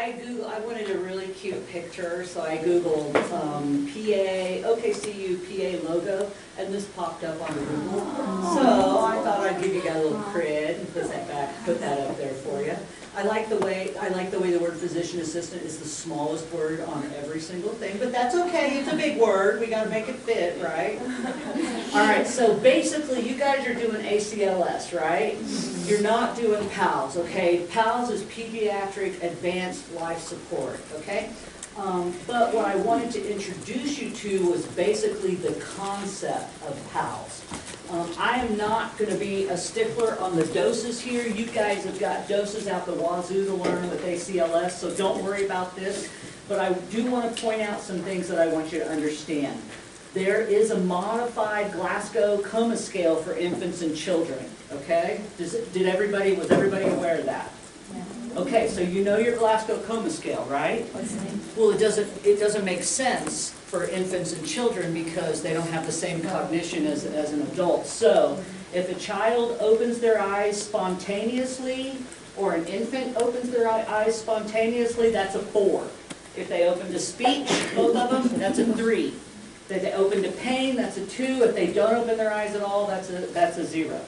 I wanted a really cute picture, so I Googled PA, OKCU PA logo, and this popped up on Google. So I thought I'd give you guys a little cred and put that up there for you. I like the way the word physician assistant is the smallest word on every single thing, but that's okay. It's a big word. We got to make it fit, right? All right. So basically, you guys are doing ACLS, right? You're not doing PALS, okay? PALS is Pediatric Advanced Life Support, okay? But what I wanted to introduce you to was basically the concept of PALS. I am not going to be a stickler on the doses here. You guys have got doses out the wazoo to learn with ACLS, so don't worry about this. But I do want to point out some things that I want you to understand. There is a modified Glasgow Coma Scale for infants and children, okay? Was everybody aware of that? Okay, so you know your Glasgow Coma Scale, right? What's the name? Well, it doesn't make sense for infants and children because they don't have the same cognition as an adult. So, if a child opens their eyes spontaneously, or an infant opens their eyes spontaneously, that's a 4. If they open to speech, both of them, that's a 3. If they open to pain, that's a 2. If they don't open their eyes at all, that's a 0,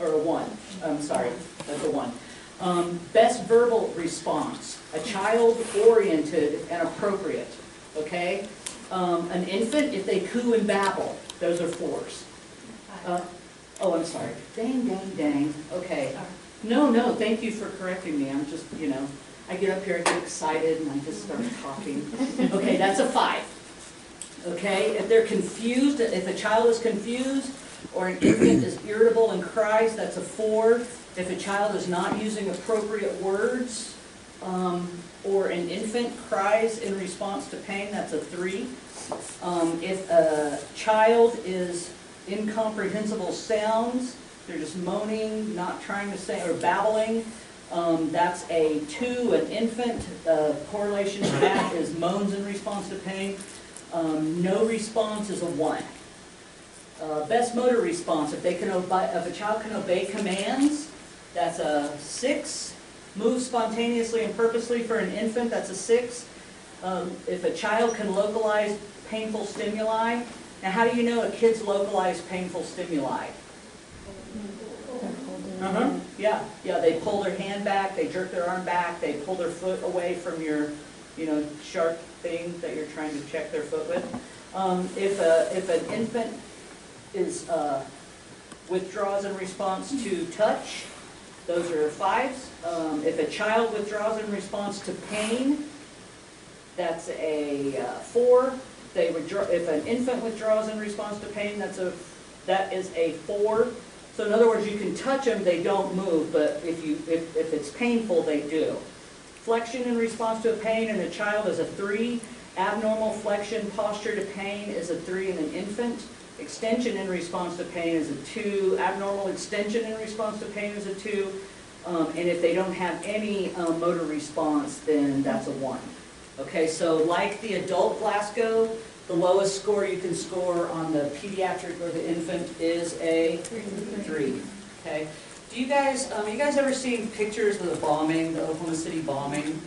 or a 1. I'm sorry, that's a 1. Best verbal response, a child-oriented and appropriate, okay? An infant, if they coo and babble, those are 4s. Oh, I'm sorry. Dang. Okay. No, thank you for correcting me. I'm just, I get up here, I get excited, and I just start talking. Okay, that's a 5. Okay, if they're confused, if a child is confused, or an infant is irritable and cries, that's a 4. If a child is not using appropriate words, or an infant cries in response to pain, that's a 3. If a child is incomprehensible sounds, they're just moaning, not trying to say, or babbling, that's a 2. An infant, correlation to that is moans in response to pain. No response is a 1. Best motor response, if a child can obey commands, that's a 6. Move spontaneously and purposely for an infant, that's a 6. If a child can localize painful stimuli, now how do you know a kid's localized painful stimuli? Yeah, they pull their hand back, they jerk their arm back, they pull their foot away from your, sharp thing that you're trying to check their foot with. If an infant withdraws in response to touch, those are 5s. If a child withdraws in response to pain, that's a 4. If an infant withdraws in response to pain, that is a 4. So in other words, you can touch them, they don't move, but if it's painful, they do. Flexion in response to a pain in a child is a 3. Abnormal flexion posture to pain is a 3 in an infant. Extension in response to pain is a 2. Abnormal extension in response to pain is a 2. And if they don't have any motor response, then that's a 1. Okay, so like the adult Glasgow, the lowest score you can score on the pediatric or the infant is a 3. Okay. Do you guys ever seen pictures of the bombing, the Oklahoma City bombing?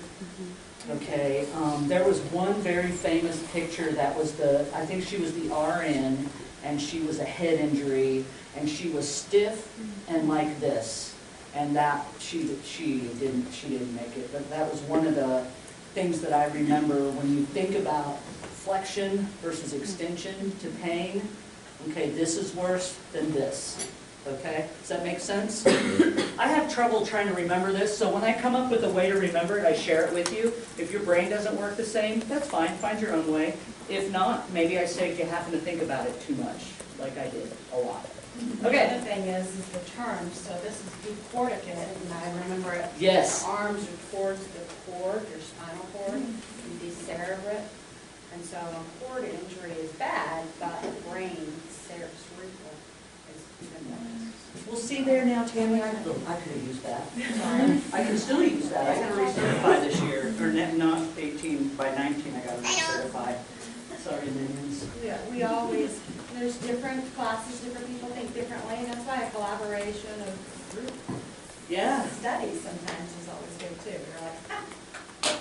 Okay. There was one very famous picture that was I think she was the RN, and she was a head injury, and she was stiff and like this, and that she didn't make it. But that was one of the things that I remember when you think about flexion versus extension to pain. Okay, this is worse than this. Okay, does that make sense? I have trouble trying to remember this, so when I come up with a way to remember it, I share it with you. If your brain doesn't work the same, that's fine, find your own way. If not, maybe I say if you happen to think about it too much, like I did a lot. Okay. The other thing is the terms. So this is decorticate, and I remember it. Yes. The arms are towards the cord, your spinal cord, and decerebrate. And so a cord injury is bad, but brain cerebral is even worse. Well, see there now, Tammy, I could have used that. I can still use that. I got recertified this year, or not 18, by 19 I got recertified. Sorry, minions. Yeah, there's different classes, different people think differently, and that's why a collaboration of group Yeah. studies sometimes is always good too. You're like,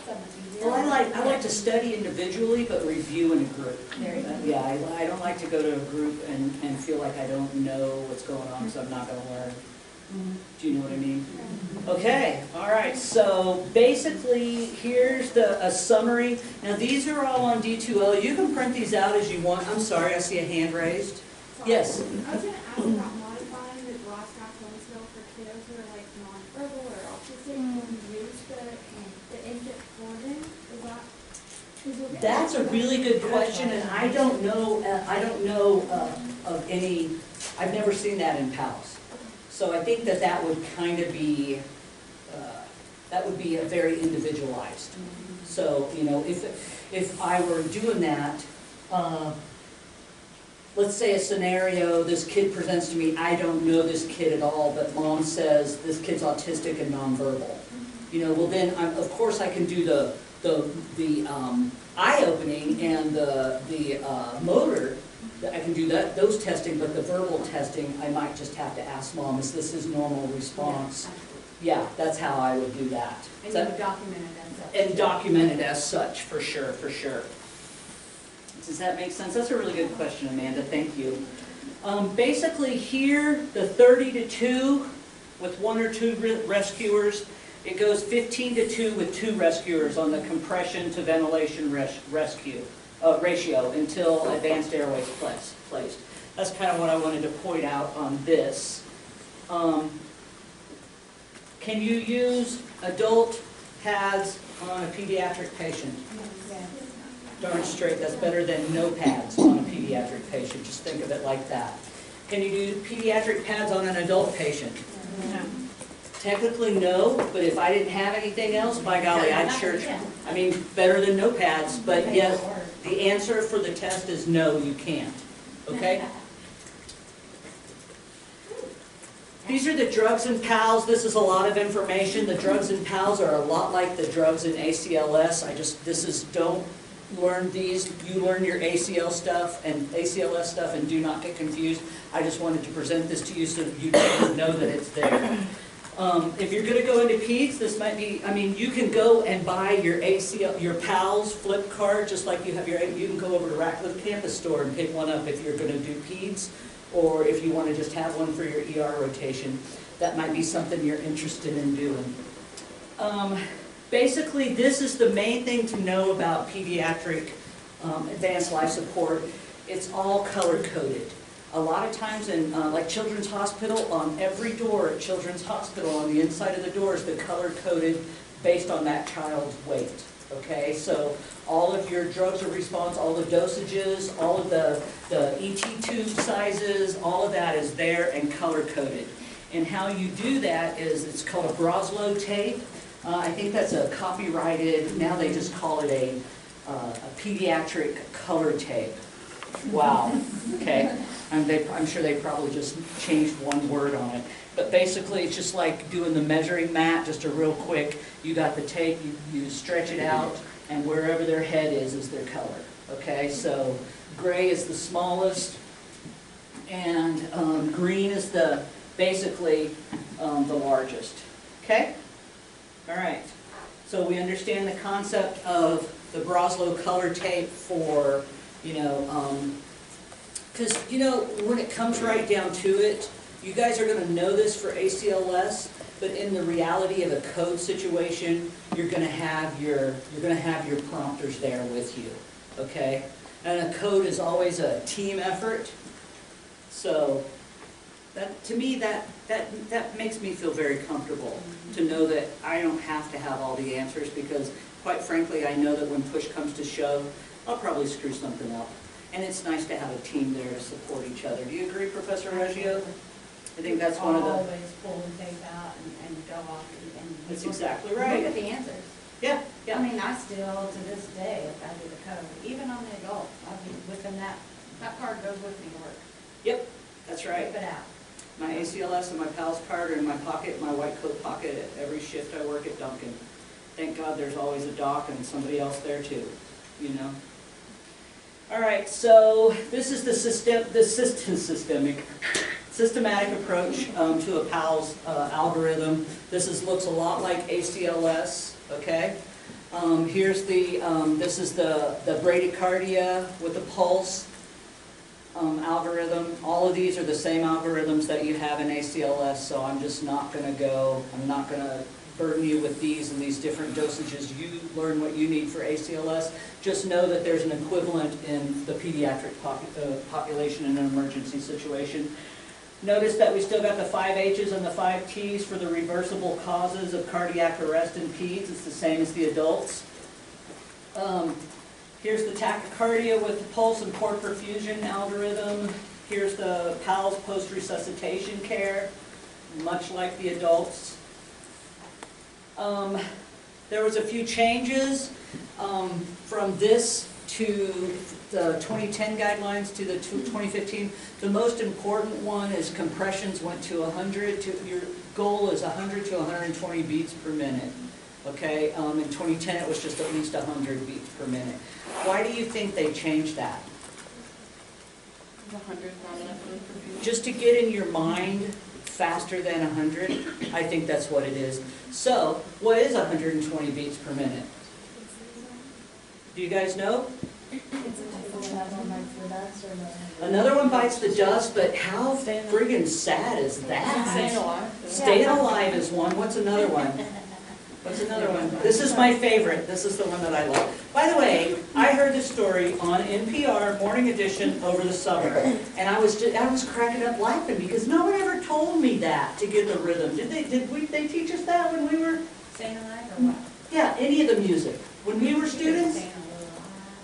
so much easier. Well, I like to study individually, but review in a group. There you go. Yeah, I don't like to go to a group and feel like I don't know what's going on, because I'm not gonna learn. Do you know what I mean? Okay, all right, so basically, here's a summary. Now, these are all on D2L. You can print these out as you want. I'm sorry, I see a hand raised. Yes? I was gonna ask about modifying the Glasgow home scale for kiddos who are like nonverbal or autistic. Can you use the infant forming? That's a really good question, and I don't know of any, I've never seen that in PALS. So I think that would kind of be, that would be a very individualized. So, you know, if I were doing that, let's say a scenario, this kid presents to me, I don't know this kid at all, but mom says this kid's autistic and nonverbal. You know, well then, of course I can do the eye-opening and the motor. I can do those testing, but the verbal testing, I might just have to ask mom, is this his normal response? Yeah, that's how I would do that. And you would document it as such. And document it as such, for sure, for sure. Does that make sense? That's a really good question, Amanda, thank you. Basically here, the 30 to 2 with 1 or 2 rescuers, it goes 15 to 2 with 2 rescuers on the compression to ventilation ratio until advanced airway is placed. That's kind of what I wanted to point out on this. Can you use adult pads on a pediatric patient? Darn straight, that's better than no pads on a pediatric patient. Just think of it like that. Can you do pediatric pads on an adult patient? No. Technically, no, but if I didn't have anything else, by golly, I'd sure, I mean, better than no pads, but yes, the answer for the test is no, you can't, okay? These are the drugs in PALS. This is a lot of information. The drugs in PALS are a lot like the drugs in ACLS. Don't learn these. You learn your ACL stuff and ACLS stuff and do not get confused. I just wanted to present this to you so that you know that it's there. If you're going to go into peds, this might be, I mean, you can go and buy your PALS flip card, just like you have you can go over to Ratcliffe Campus Store and pick one up if you're going to do peds, or if you want to just have one for your ER rotation. That might be something you're interested in doing. Basically, this is the main thing to know about pediatric advanced life support. It's all color-coded. A lot of times in like Children's Hospital, on every door at Children's Hospital, on the inside of the door is the color-coded based on that child's weight. Okay, so all of your drugs of response, all the dosages, all of the ET tube sizes, all of that is there and color-coded. And how you do that is, it's called a Broslow tape. I think that's a copyrighted, now they just call it a pediatric color tape. Wow, okay. I'm sure they probably just changed one word on it. But basically, it's just like doing the measuring mat, just a real quick, you got the tape, you stretch it out, and wherever their head is their color. Okay, so gray is the smallest, and green is basically the largest. Okay? All right. So we understand the concept of the Broslow color tape for, because, when it comes right down to it, you guys are going to know this for ACLS, but in the reality of a code situation, you're going to have your prompters there with you, okay? And a code is always a team effort, so to me that makes me feel very comfortable to know that I don't have to have all the answers, because quite frankly, I know that when push comes to shove, I'll probably screw something up. And it's nice to have a team there to support each other. Do you agree, Professor Reggio? I think that's one of the... Always pull the tape out and go off and... That's exactly right. Look at the answers. Yeah, yeah. I mean, I still, to this day, if I do the code, even on the adult, I'll be within that card goes with me to work. Yep, that's right. Rip it out. My ACLS and my PALS card are in my pocket, my white coat pocket at every shift I work at Duncan. Thank God there's always a doc and somebody else there too, All right, so this is the systematic approach to a PALS algorithm. This looks a lot like ACLS, okay? Here's the, this is the bradycardia with the pulse algorithm. All of these are the same algorithms that you have in ACLS, so I'm just not going to go, I'm not going to burden you with these and these different dosages. You learn what you need for ACLS. Just know that there's an equivalent in the pediatric population in an emergency situation. Notice that we still got the 5 H's and the 5 T's for the reversible causes of cardiac arrest in peds. It's the same as the adults. Here's the tachycardia with the pulse and port perfusion algorithm. Here's the PALS post-resuscitation care, much like the adults. There was a few changes from this to the 2010 guidelines to the 2015. The most important one is compressions went to 100. Your goal is 100 to 120 beats per minute. Okay, in 2010 it was just at least 100 beats per minute. Why do you think they changed that? 100 not enough for perfusion. Just to get in your mind faster than 100, I think that's what it is. So, what is 120 beats per minute? Do you guys know? Another one bites the dust, but how friggin' sad is that? Staying alive. Staying alive is one. What's another one? What's another one? This is my favorite. This is the one that I love. By the way, I heard this story on NPR Morning Edition over the summer, and I was cracking up laughing because no one ever told me that to get the rhythm. Did they teach us that when we were? Staying alive or what? Yeah, any of the music when we were students.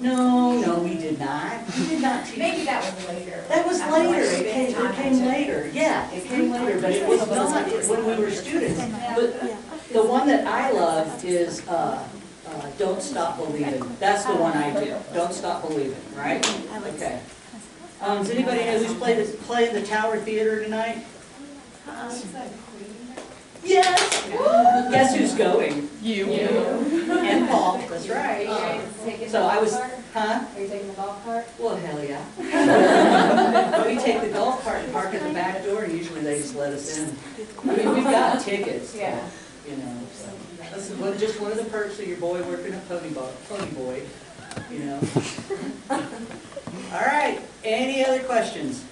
No, we did not. We did not teach. Maybe that was later. That was later. It came later. Yeah, it came later, but it was not when we were students. But the one that I love is Don't Stop Believing. That's the one I do. Don't Stop Believing, right? Okay. Does anybody know who's playing the Tower Theater tonight? Yes! Guess who's going? You. And Paul. That's right. Are you taking the So I was, golf cart? huh? Are you taking the golf cart? Well, hell yeah. We take the golf cart and park at the back door, and usually they just let us in. I mean, we've got tickets, Yeah. you know, so. That's just one of the perks of your boy working at Pony Boy, you know. All right, any other questions?